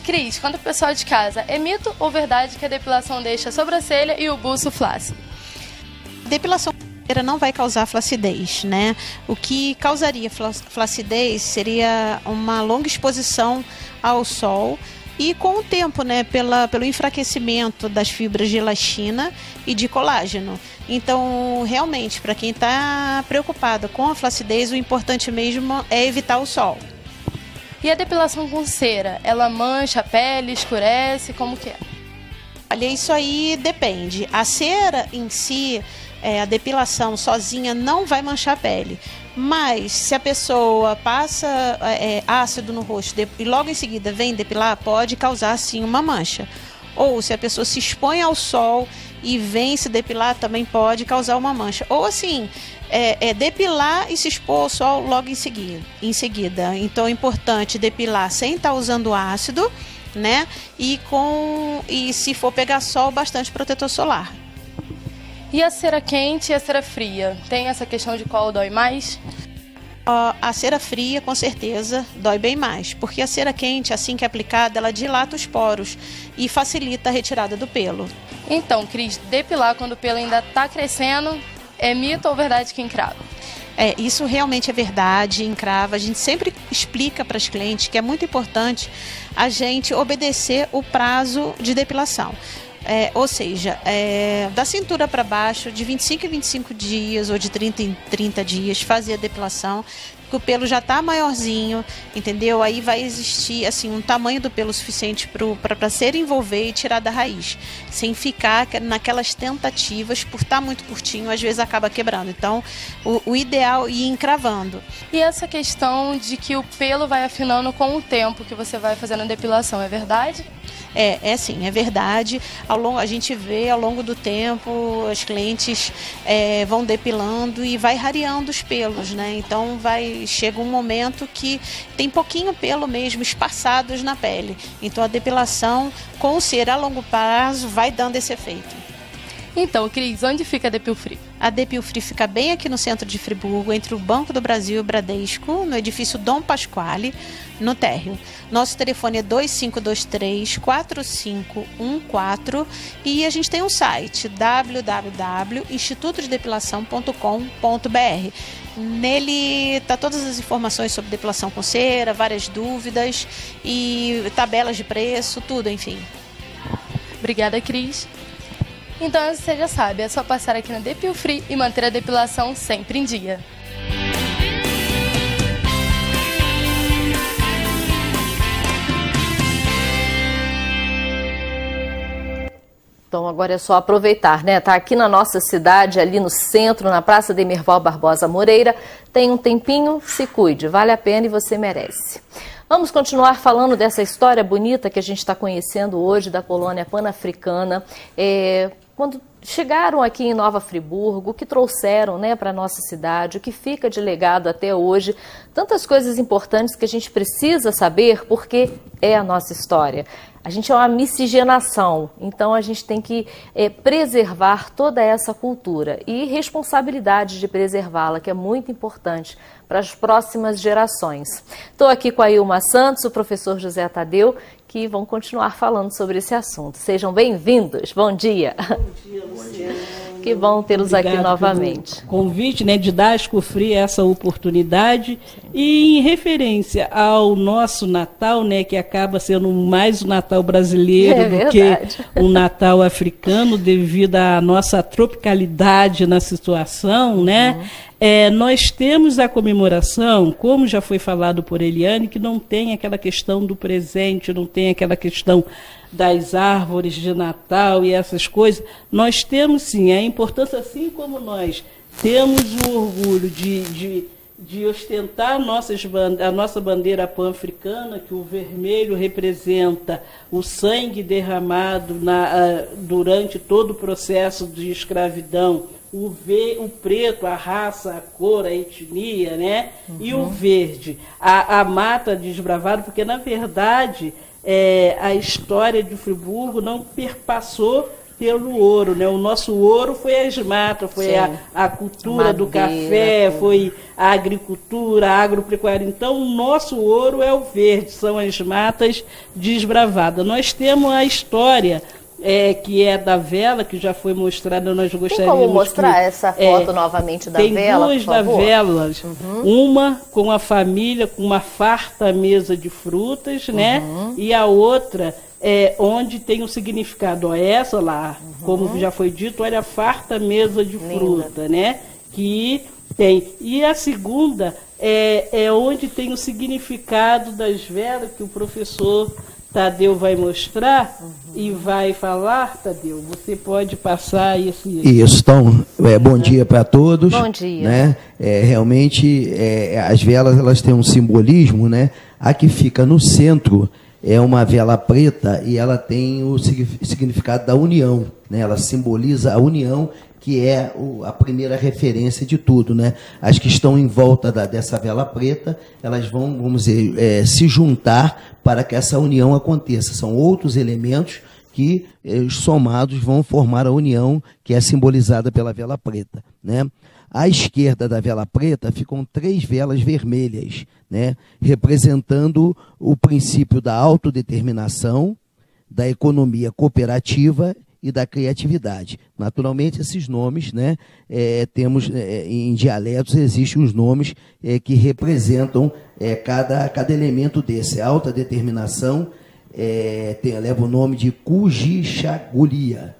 Cris, conta pro pessoal de casa, é mito ou verdade que a depilação deixa a sobrancelha e o buço flácido? Depilação não vai causar flacidez, né? O que causaria flacidez seria uma longa exposição ao sol e com o tempo, né, pelo enfraquecimento das fibras de elastina e de colágeno. Então, realmente, para quem está preocupado com a flacidez, o importante mesmo é evitar o sol. E a depilação com cera, ela mancha a pele, escurece, como que é? Olha, isso aí depende. A cera em si, a depilação sozinha não vai manchar a pele. Mas se a pessoa passa ácido no rosto e logo em seguida vem depilar, pode causar sim uma mancha. Ou se a pessoa se expõe ao sol e vem se depilar, também pode causar uma mancha. Ou assim, depilar e se expor ao sol logo em seguida. Então é importante depilar sem estar usando ácido, né? E se for pegar sol, bastante protetor solar. E a cera quente e a cera fria? Tem essa questão de qual dói mais? A cera fria, com certeza, dói bem mais, porque a cera quente, assim que é aplicada, ela dilata os poros e facilita a retirada do pelo. Então, Cris, depilar quando o pelo ainda está crescendo é mito ou verdade que encrava? Isso realmente é verdade, encrava. A gente sempre explica para as clientes que é muito importante a gente obedecer o prazo de depilação. Ou seja, da cintura para baixo, de 25 em 25 dias ou de 30 em 30 dias, fazer a depilação, porque o pelo já está maiorzinho, entendeu? Aí vai existir assim, um tamanho do pelo suficiente para ser envolver e tirar da raiz, sem ficar naquelas tentativas, por estar muito curtinho, às vezes acaba quebrando. Então, o ideal é ir encravando. E essa questão de que o pelo vai afinando com o tempo que você vai fazendo a depilação, é verdade? Sim, é verdade. A gente vê ao longo do tempo, as clientes vão depilando e vai rareando os pelos, né? Então chega um momento que tem pouquinho pelo mesmo, espaçados na pele. Então a depilação com cera a longo prazo vai dando esse efeito. Então, Cris, onde fica a Depilfree? A Depilfree fica bem aqui no centro de Friburgo, entre o Banco do Brasil e o Bradesco, no edifício Dom Pasquale, no térreo. Nosso telefone é 2523-4514 e a gente tem um site www.institutodedepilação.com.br. Nele tá todas as informações sobre depilação com cera, várias dúvidas e tabelas de preço, tudo, enfim. Obrigada, Cris. Então você já sabe, é só passar aqui na Depilfree e manter a depilação sempre em dia. Então agora é só aproveitar, né? Tá aqui na nossa cidade, ali no centro, na Praça Demirval Barbosa Moreira. Tem um tempinho, se cuide, vale a pena e você merece. Vamos continuar falando dessa história bonita que a gente está conhecendo hoje da colônia pan-africana. Quando chegaram aqui em Nova Friburgo, o que trouxeram, né, para a nossa cidade, o que fica de legado até hoje, tantas coisas importantes que a gente precisa saber porque é a nossa história. A gente é uma miscigenação, então a gente tem que preservar toda essa cultura e responsabilidade de preservá-la, que é muito importante para as próximas gerações. Estou aqui com a Ilma Santos, o professor José Tadeu, que vão continuar falando sobre esse assunto. Sejam bem-vindos. Bom dia. Bom dia, Luciana. Que bom tê-los aqui novamente. Pelo convite, né, de dar à Escofri essa oportunidade. E em referência ao nosso Natal, né, que acaba sendo mais o Natal brasileiro do que o Natal africano, devido à nossa tropicalidade na situação, né? Nós temos a comemoração, como já foi falado por Eliane, que não tem aquela questão do presente, não tem aquela questão das árvores de Natal e essas coisas. Nós temos sim a importância, assim como nós temos o orgulho de ostentar a nossa bandeira pan-africana, que o vermelho representa o sangue derramado durante todo o processo de escravidão, o preto, a raça, a cor, a etnia, né? E o verde, a mata desbravada, porque, na verdade, a história de Friburgo não perpassou pelo ouro, né? O nosso ouro foi as matas, foi a cultura do café, foi a agricultura, a agropecuária. Então, o nosso ouro é o verde, são as matas desbravadas. Nós temos a história que é da vela, que já foi mostrada, nós gostaríamos... Tem como mostrar essa foto novamente da vela, tem duas da velas, uma com a família, com uma farta mesa de frutas, né? E a outra onde tem o significado, essa lá, como já foi dito, olha a farta mesa de fruta, né? Que tem. E a segunda é onde tem o significado das velas, que o professor Tadeu vai mostrar e vai falar. Tadeu, você pode passar esse... Isso, então, bom dia para todos. Bom dia. Né? Realmente, as velas, elas têm um simbolismo, né? A que fica no centro é uma vela preta e ela tem o significado da união, né? Ela simboliza a união, que é a primeira referência de tudo, né? As que estão em volta dessa vela preta, elas vão, vamos dizer, se juntar para que essa união aconteça. São outros elementos que somados vão formar a união que é simbolizada pela vela preta, né? À esquerda da vela preta ficam 3 velas vermelhas, né? Representando o princípio da autodeterminação, da economia cooperativa e da criatividade. Naturalmente, esses nomes, né, temos em dialetos, existem os nomes que representam cada elemento desse. A alta determinação leva o nome de Kujichagulia.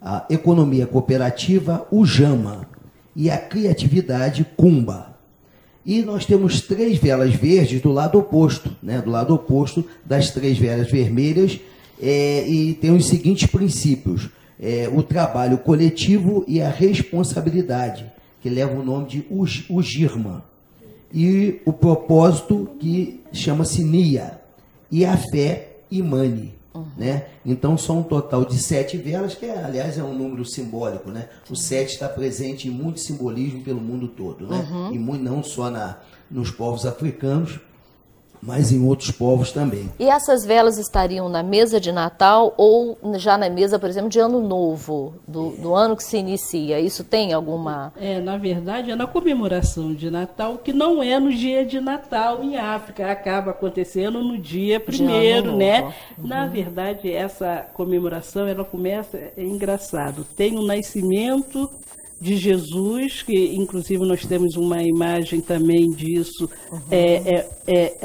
A economia cooperativa, Ujama. E a criatividade, Kumba. E nós temos 3 velas verdes do lado oposto, né, do lado oposto das 3 velas vermelhas, e tem os seguintes princípios: o trabalho coletivo e a responsabilidade, que leva o nome de Ujirma, e o propósito, que chama-se Nia, e a fé, Imani. Né? Então são um total de 7 velas, que aliás é um número simbólico, né? O 7 está presente em muito simbolismo pelo mundo todo, né? E não só nos povos africanos, mas em outros povos também. E essas velas estariam na mesa de Natal ou já na mesa, por exemplo, de Ano Novo, do ano que se inicia? Isso tem alguma... Na verdade, é na comemoração de Natal, que não é no dia de Natal em África, acaba acontecendo no dia 1º, né? Na verdade, essa comemoração, ela começa, é engraçado, tem o nascimento de Jesus, que inclusive nós temos uma imagem também disso,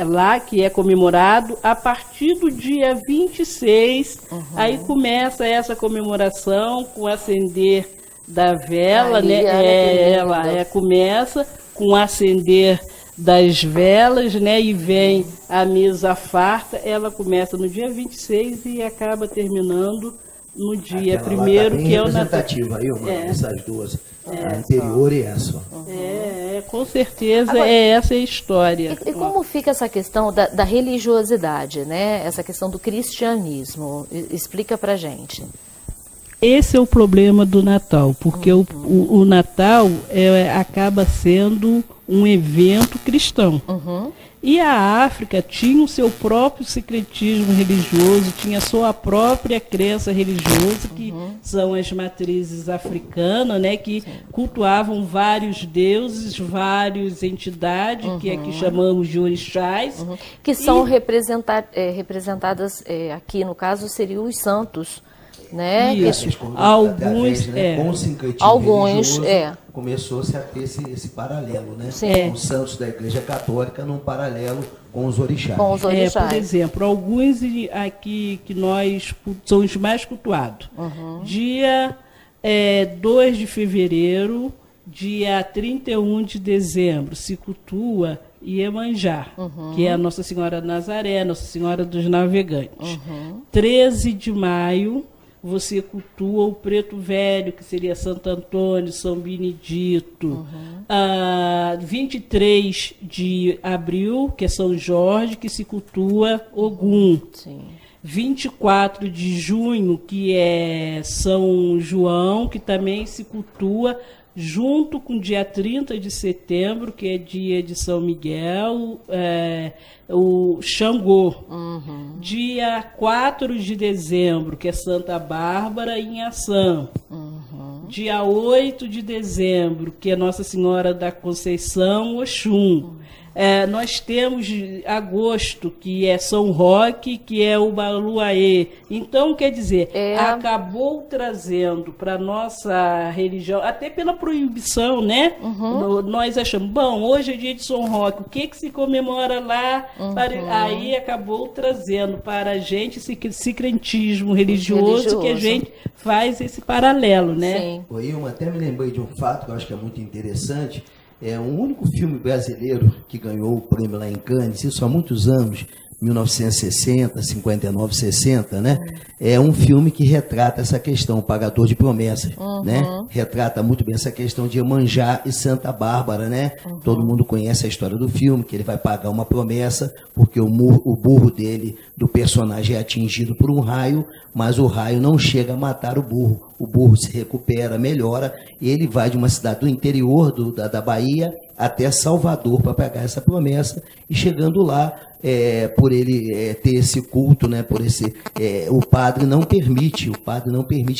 lá, que é comemorado a partir do dia 26, aí começa essa comemoração com o acender da vela, né? Ela começa com o acender das velas, né? E vem a mesa farta, ela começa no dia 26 e acaba terminando no dia 1º, que é o Natal. Aí, essas duas, a anterior e essa. Com certeza. Agora, essa é a história. E como fica essa questão da religiosidade, né? Essa questão do cristianismo? Explica pra gente. Esse é o problema do Natal, porque o Natal acaba sendo um evento cristão. E a África tinha o seu próprio secretismo religioso, tinha a sua própria crença religiosa, que são as matrizes africanas, né, que cultuavam vários deuses, várias entidades, que aqui chamamos de orixás. Que são representadas, aqui no caso, seriam os santos. Né? Alguns, com o sincretismo religioso, começou-se a ter esse paralelo, né? Os santos da Igreja Católica num paralelo com os orixás. Por exemplo, alguns aqui que nós são os mais cultuados. Dia 2 de fevereiro, dia 31 de dezembro, se cultua Iemanjá, que é a Nossa Senhora Nazaré, Nossa Senhora dos Navegantes. 13 de maio, você cultua o Preto Velho, que seria Santo Antônio, São Benedito. 23 de abril, que é São Jorge, que se cultua Ogum. 24 de junho, que é São João, que também se cultua junto com o dia 30 de setembro, que é dia de São Miguel, o Xangô. Dia 4 de dezembro, que é Santa Bárbara em Inhaçã. Dia 8 de dezembro, que é Nossa Senhora da Conceição, Oxum. Nós temos agosto, que é São Roque, que é o Baluaê. Então, quer dizer, acabou trazendo para a nossa religião, até pela proibição, né? Nós achamos, bom, hoje é dia de São Roque, o que se comemora lá? Aí acabou trazendo para a gente esse sincretismo religioso, que a gente faz esse paralelo, né? Oi, Ilma, até me lembrei de um fato que eu acho que é muito interessante. É o único filme brasileiro que ganhou o prêmio lá em Cannes, isso há muitos anos, 1960, 59, 60, né? É um filme que retrata essa questão, o Pagador de Promessas, né? Retrata muito bem essa questão de Iemanjá e Santa Bárbara, né? Todo mundo conhece a história do filme, que ele vai pagar uma promessa, porque o burro dele, do personagem, é atingido por um raio, mas o raio não chega a matar o burro se recupera, melhora, e ele vai de uma cidade do interior da Bahia até Salvador para pagar essa promessa, e chegando lá, por ele ter esse culto, né, o padre não permite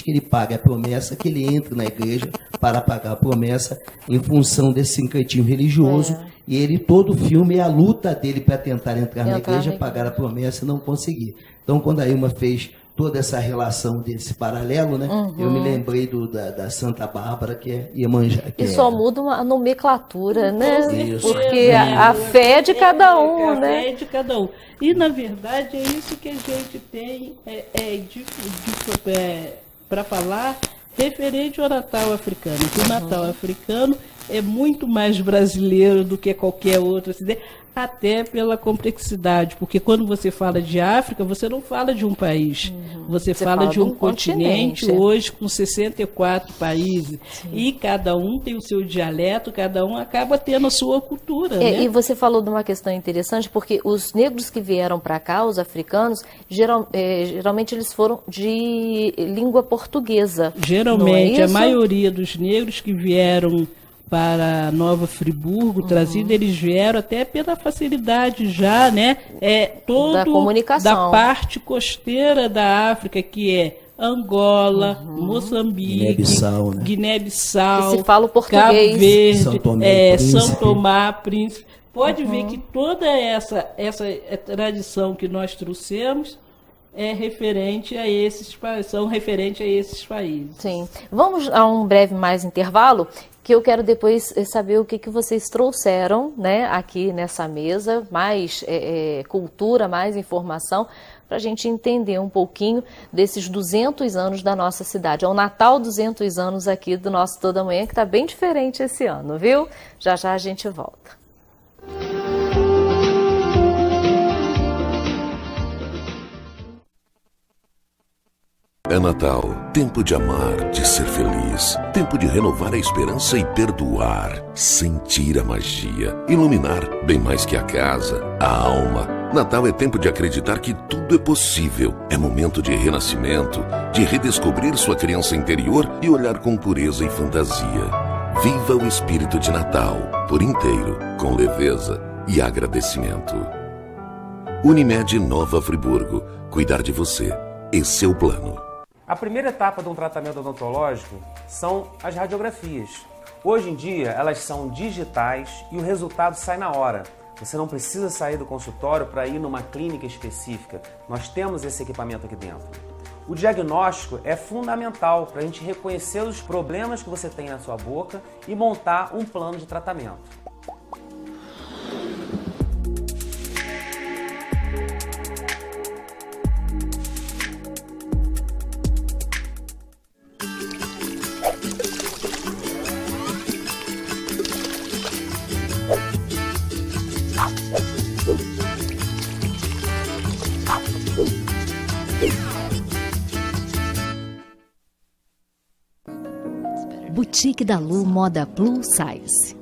que ele pague a promessa, que ele entre na igreja para pagar a promessa em função desse sincretismo religioso. E ele, todo o filme, é a luta dele para tentar entrar na igreja, pagar a promessa e não conseguir. Então, quando a Ilma fez toda essa relação desse paralelo, né? Eu me lembrei da Santa Bárbara, que é Iemanjá. E só muda a nomenclatura, né? Isso. Porque a fé é de cada um, né? A fé é de cada um. E, na verdade, é isso que a gente tem para falar referente ao Natal africano. Que o Natal africano é muito mais brasileiro do que qualquer outro, até pela complexidade, porque quando você fala de África, você não fala de um país, você fala de um continente hoje com 64 países. Sim. E cada um tem o seu dialeto, cada um acaba tendo a sua cultura. Né? E você falou de uma questão interessante, porque os negros que vieram para cá, os africanos, geralmente eles foram de língua portuguesa. Geralmente, a maioria dos negros que vieram para Nova Friburgo, trazido, eles vieram até pela facilidade já, né? Da comunicação. Da parte costeira da África, que é Angola, Moçambique, Guiné-Bissau, se fala o português, Cabo Verde, São Tomé, Príncipe. Pode ver que toda essa tradição que nós trouxemos são referentes a esses países. Sim. Vamos a um breve mais intervalo, que eu quero depois saber o que vocês trouxeram, né, aqui nessa mesa, mais cultura, mais informação, para a gente entender um pouquinho desses 200 anos da nossa cidade. É o Natal 200 anos aqui do nosso Toda Manhã, que está bem diferente esse ano, viu? Já já a gente volta. É Natal, tempo de amar, de ser feliz, tempo de renovar a esperança e perdoar, sentir a magia, iluminar bem mais que a casa, a alma. Natal é tempo de acreditar que tudo é possível, é momento de renascimento, de redescobrir sua criança interior e olhar com pureza e fantasia. Viva o espírito de Natal, por inteiro, com leveza e agradecimento. Unimed Nova Friburgo, cuidar de você, esse é o plano. A primeira etapa de um tratamento odontológico são as radiografias. Hoje em dia, elas são digitais e o resultado sai na hora. Você não precisa sair do consultório para ir numa clínica específica. Nós temos esse equipamento aqui dentro. O diagnóstico é fundamental para a gente reconhecer os problemas que você tem na sua boca e montar um plano de tratamento. Boutique da Lu Moda Plus Size.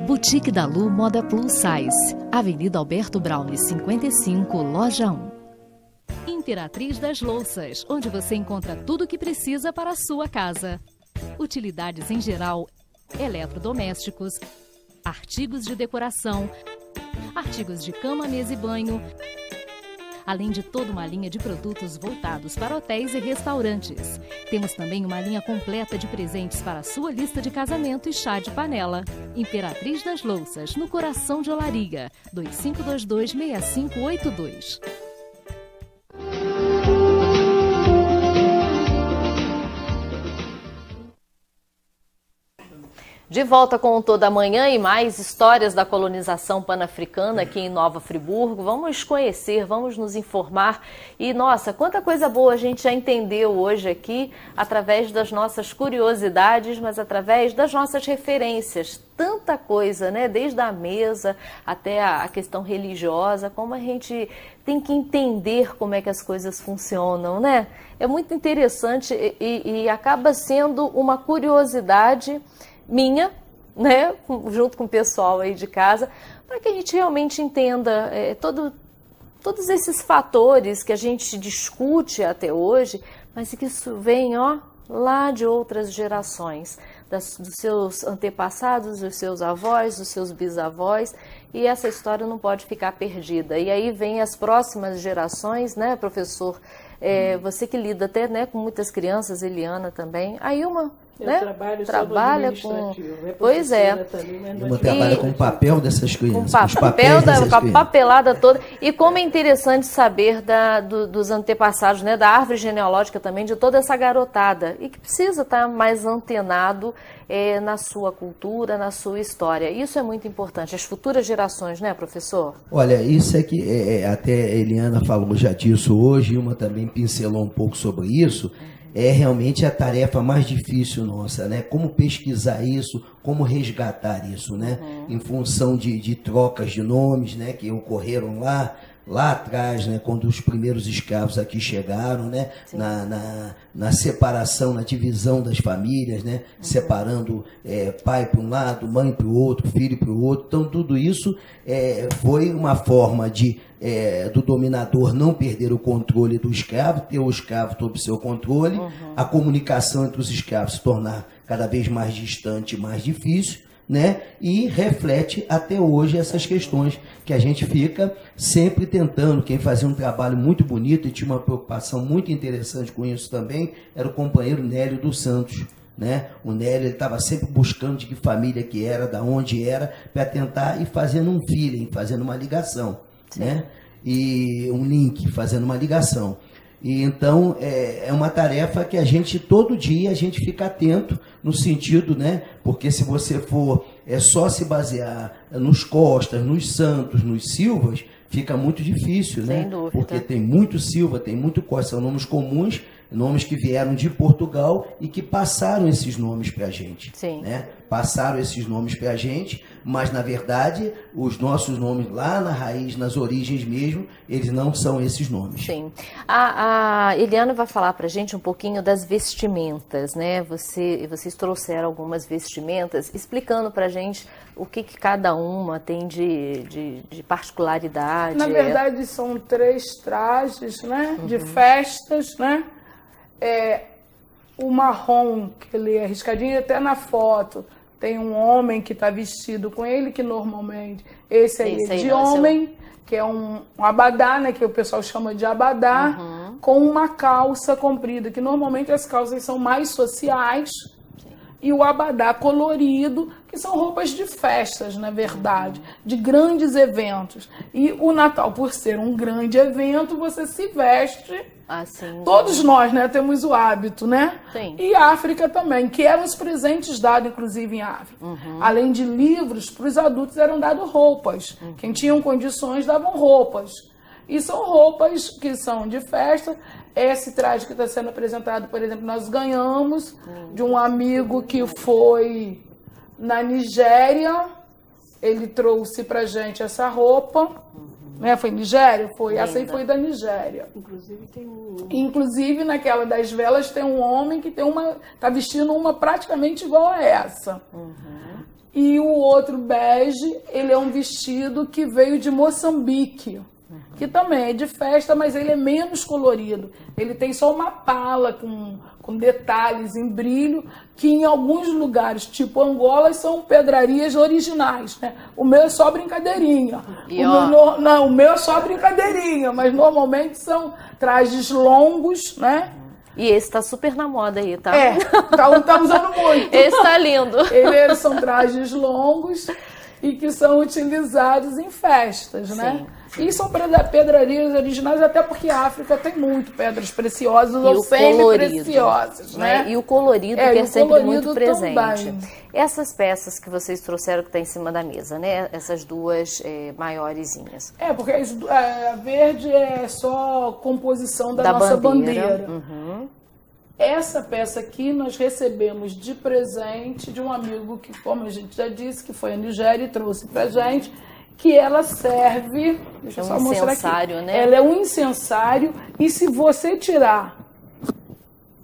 Boutique da Lu Moda Plus Size, Avenida Alberto Braune, 55, Loja 1. Imperatriz das Louças, onde você encontra tudo o que precisa para a sua casa. Utilidades em geral, eletrodomésticos, artigos de decoração, artigos de cama, mesa e banho, além de toda uma linha de produtos voltados para hotéis e restaurantes. Temos também uma linha completa de presentes para a sua lista de casamento e chá de panela. Imperatriz das Louças, no coração de Olaria, 2522-6582. De volta com o Toda Manhã e mais histórias da colonização pan-africana aqui em Nova Friburgo. Vamos conhecer, vamos nos informar. E, nossa, quanta coisa boa a gente já entendeu hoje aqui, através das nossas curiosidades, mas através das nossas referências. Tanta coisa, né? Desde a mesa até a questão religiosa, como a gente tem que entender como é que as coisas funcionam, né? É muito interessante e acaba sendo uma curiosidade minha, né, junto com o pessoal aí de casa, para que a gente realmente entenda todos esses fatores que a gente discute até hoje, mas que isso vem, lá de outras gerações, dos seus antepassados, dos seus avós, dos seus bisavós, e essa história não pode ficar perdida. E aí vem as próximas gerações, né, professor? Você que lida até, né, com muitas crianças, Eliana também. A Ilma, né, trabalha com... Pois é. Ilma trabalha com o papel dessas crianças. Com a papelada toda. E como é interessante saber dos antepassados, né, da árvore genealógica também, de toda essa garotada. E que precisa estar mais antenado na sua cultura, na sua história. Isso é muito importante. As futuras gerações, né, professor? Olha, isso é que até a Eliana falou já disso hoje, Ilma também pincelou um pouco sobre isso. É realmente a tarefa mais difícil nossa, né? Como pesquisar isso, como resgatar isso, né? Em função de trocas de nomes, né? Que ocorreram lá atrás, né? Quando os primeiros escravos aqui chegaram, né? Na separação, na divisão das famílias, né? Separando pai para um lado, mãe para o outro, filho para o outro. Então, tudo isso foi uma forma do dominador não perder o controle do escravo, ter o escravo sob seu controle, a comunicação entre os escravos se tornar cada vez mais distante, mais difícil, né? E reflete até hoje essas questões que a gente fica sempre tentando. Quem fazia um trabalho muito bonito e tinha uma preocupação muito interessante com isso também era o companheiro Nélio dos Santos, né? O Nélio estava sempre buscando de que família que era, da onde era, para tentar ir fazendo um feeling, fazendo uma ligação, né? E um link, fazendo uma ligação. E então é uma tarefa que a gente todo dia a gente fica atento no sentido, né? Porque se você for só se basear nos Costas, nos Santos, nos Silvas, fica muito difícil, né? Sem dúvida. Porque tem muito Silva, tem muito Costa, são nomes comuns, nomes que vieram de Portugal e que passaram esses nomes para a gente. Sim. Né? Passaram esses nomes para a gente, mas na verdade os nossos nomes lá na raiz, nas origens mesmo, eles não são esses nomes. Sim. A Eliana vai falar para a gente um pouquinho das vestimentas, né? Vocês trouxeram algumas vestimentas, explicando para a gente o que cada uma tem de particularidade. Na verdade são 3 trajes, né? De festas, né? O marrom, que ele é riscadinho, até na foto tem um homem que está vestido com ele, que normalmente esse aí é de homem, que é um abadá, né, que o pessoal chama de abadá, com uma calça comprida, que normalmente as calças são mais sociais, e o abadá colorido, que são roupas de festas, na verdade, de grandes eventos. E o Natal, por ser um grande evento, você se veste... Assim, todos nós, né, temos o hábito, né? Sim. E a África também, que eram os presentes dados, inclusive, em África. Além de livros, para os adultos eram dados roupas. Quem tinham condições davam roupas. E são roupas que são de festa. Esse traje que está sendo apresentado, por exemplo, nós ganhamos de um amigo que foi na Nigéria. Ele trouxe pra gente essa roupa. Né? Foi Nigéria? Foi. Essa aí foi da Nigéria. Inclusive, naquela das velas tem um homem que tá vestindo uma praticamente igual a essa. E o outro bege, ele é um vestido que veio de Moçambique, que também é de festa, mas ele é menos colorido. Ele tem só uma pala com detalhes em brilho, que em alguns lugares, tipo Angola, são pedrarias originais, né? O meu é só brincadeirinha. O meu é só brincadeirinha, mas normalmente são trajes longos, né? E esse tá super na moda aí, tá? Tá usando muito. Esse tá lindo. Eles são trajes longos e que são utilizados em festas, né? E são pedrarias originais, até porque a África tem muito pedras preciosas ou semi-preciosas, né? E o colorido que é sempre muito presente. Também. Essas peças que vocês trouxeram que está em cima da mesa, né? Essas duas maiorzinhas. Porque a verde é só composição da nossa bandeira. Uhum. Essa peça aqui nós recebemos de presente de um amigo que, como a gente já disse, que foi a Nigéria e trouxe pra gente, que ela serve... Deixa eu só mostrar aqui. Né? Ela é um incensário e se você tirar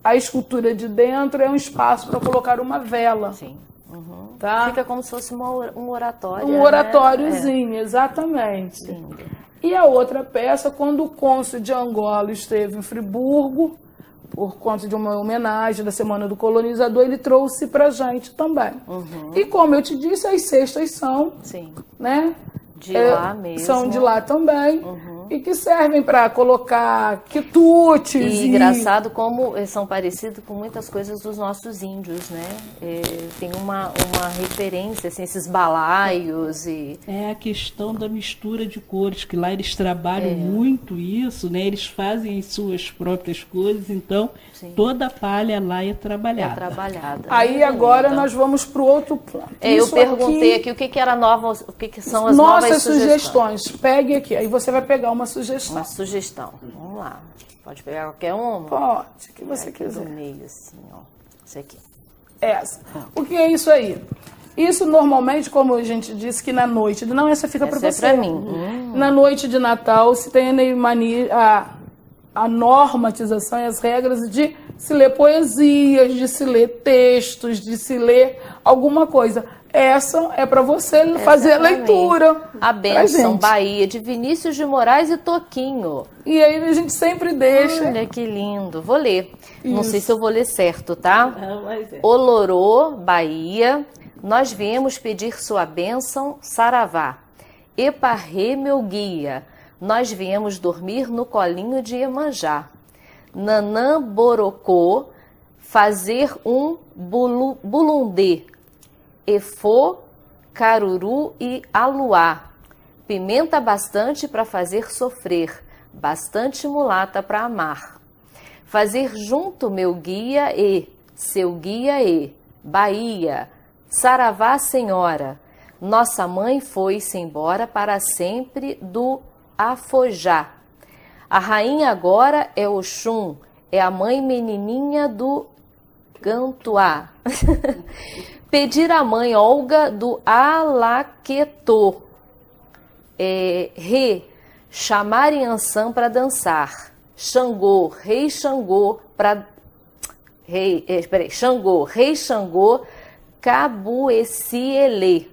a escultura de dentro, é um espaço para colocar uma vela. Sim. Uhum. Tá? Fica como se fosse um oratório. Um oratóriozinho, né? Exatamente. Lindo. E a outra peça, quando o cônsul de Angola esteve em Friburgo, por conta de uma homenagem da Semana do Colonizador, ele trouxe pra gente também. Uhum. E como eu te disse, as cestas são, né? De lá mesmo. São de lá também. E que servem para colocar quitutes. E engraçado como são parecidos com muitas coisas dos nossos índios, né? Tem uma referência, assim, esses balaios e... É a questão da mistura de cores, que lá eles trabalham muito isso, né? Eles fazem as suas próprias coisas, então toda a palha lá é trabalhada. Aí agora nós vamos para o outro ponto. Eu perguntei aqui o que era nova, o que são as novas sugestões. Pegue aqui, aí você vai pegar uma sugestão. Uma sugestão. Vamos lá. Pode pegar qualquer uma? Pode, o que você quiser. Do meio, assim, ó. Isso aqui. Essa. O que é isso aí? Isso normalmente, como a gente disse, que na noite... Não, essa fica para você. É para mim. Na noite de Natal, se tem a normatização e as regras de se ler poesias, de se ler textos, de se ler alguma coisa. Essa é para você fazer a leitura. A Bênção, Bahia, de Vinícius de Moraes e Toquinho. E aí a gente sempre deixa. Olha que lindo. Vou ler. Isso. Não sei se eu vou ler certo, tá? Olorô, Bahia. Nós viemos pedir sua bênção, Saravá. Eparrê, meu guia. Nós viemos dormir no colinho de Iemanjá. Nanã, Borocô. Fazer um bulundê. Efô, caruru e aluá. Pimenta bastante para fazer sofrer, bastante mulata para amar. Fazer junto meu guia e, seu guia e, Bahia, Saravá senhora. Nossa mãe foi-se embora para sempre do Afojá. A rainha agora é Oxum, é a mãe menininha do Gantuá. Pedir à mãe Olga do Alaquetô. Chamar Yansan para dançar. Xangô, rei Xangô para... Xangô, rei Xangô, Cabuecielê.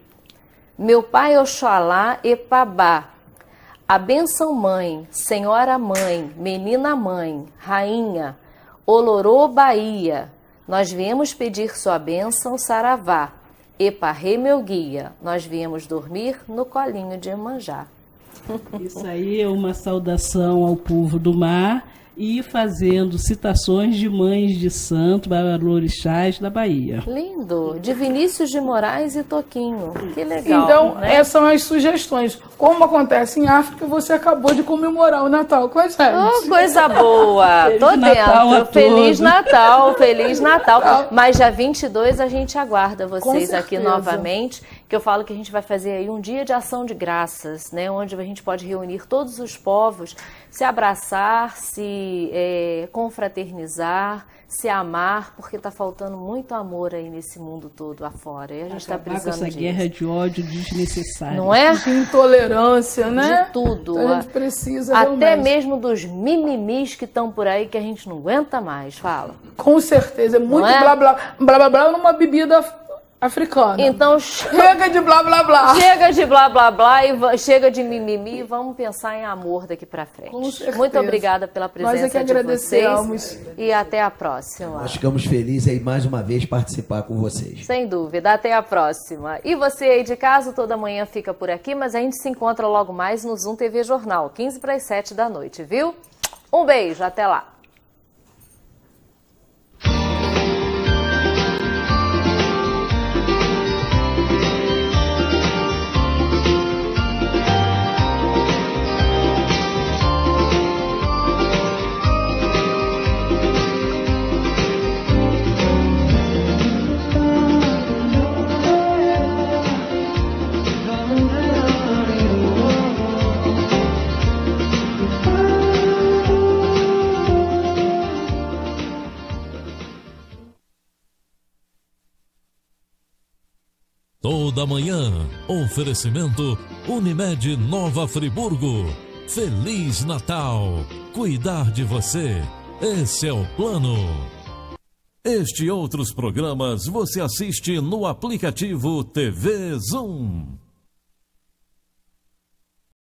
Meu pai Oxalá e Pabá. A benção mãe, senhora mãe, menina mãe, rainha, Olorô, Bahia. Nós viemos pedir sua bênção, Saravá. Eparrê, meu guia. Nós viemos dormir no colinho de Iemanjá. Isso aí é uma saudação ao povo do mar e fazendo citações de mães de santo, babalorixás da Bahia. Lindo! De Vinícius de Moraes e Toquinho. Que legal. Então, né? essas são as sugestões. Como acontece em África, você acabou de comemorar o Natal com a gente. Oh, coisa boa! Tô dentro. Feliz Natal, Feliz Natal. Mas dia 22 a gente aguarda vocês aqui novamente, que eu falo que a gente vai fazer aí um dia de ação de graças, né? Onde a gente pode reunir todos os povos, se abraçar, se confraternizar, se amar, porque está faltando muito amor aí nesse mundo todo afora. E a gente está precisando com essa guerra de ódio desnecessária. Não é? De intolerância, né? De tudo. Então a gente precisa até mesmo dos mimimis que estão por aí que a gente não aguenta mais. Fala. Com certeza. É muito blá blá. Blá blá blá numa bebida africana. Então chega de blá blá blá. Chega de blá blá blá e chega de mimimi. Vamos pensar em amor daqui para frente. Com certeza. Muito obrigada pela presença Nós é que agradecemos. De vocês. E até a próxima. Nós ficamos felizes em mais uma vez participar com vocês. Sem dúvida. Até a próxima. E você aí de casa, toda manhã fica por aqui, mas a gente se encontra logo mais no Zoom TV Jornal, 15 para as 7 da noite, viu? Um beijo. Até lá. toda manhã. Oferecimento Unimed Nova Friburgo. Feliz Natal. Cuidar de você. Esse é o plano. Este e outros programas você assiste no aplicativo TV Zoom.